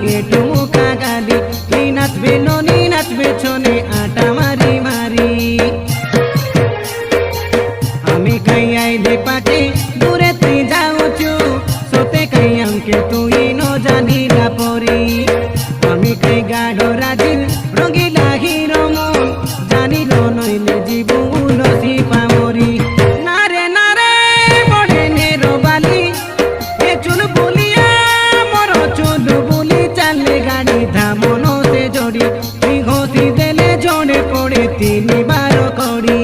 লাগে টুমুকা গালি এই নাচবে ননি নাচবে ছনে আটা মারি মারি আমি কাই আইলে পাকে দূরে তুই যাওছু সতে কাই আমকে তুই ন জানিলা পরি আমি কাই গাঢ় রাজিল রঙিলা হিরো মন জানিল নইলে জীবন সিপা মরি নারে নারে বড়ে নেরো বালি এ চুল বলিয়া মর চুল বলি চালে গাড়ি ধামন সে জড়ি তুই ঘষি দেলে জড়ে পড়ে তিনবার করি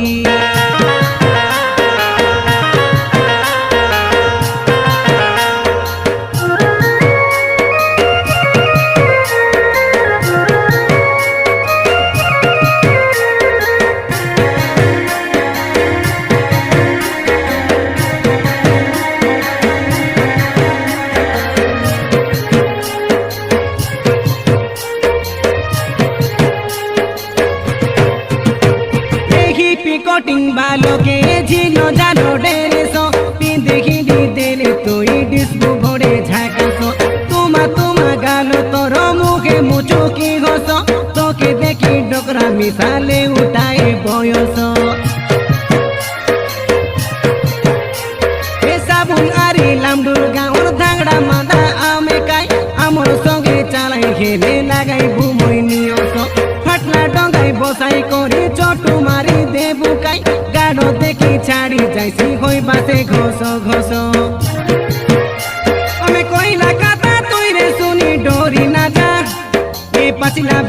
कटिंग बालों के झीलो जालो डेरे सो पिंदे हिंदी देले तो डिस्को घोड़े झाका सो तुमा गालो तोरो मुखे मुचो की घोसो तो के देखी डोकरा मिसाले उठाए बयसो ए साबुन आरी लामडुर गाउर धांगड़ा मादा आमे काई आमर संगे चालाई खेले लागाई बुमोई नियोसो फाटला डंगाई बसाई करे चटू मारी देबु काई गाड़ो देखी छाड़ी जाइसी होई बासे घोसो घोसो हमें कोई लगाता तुई रे सुनी डोरी ना जा ए पछिला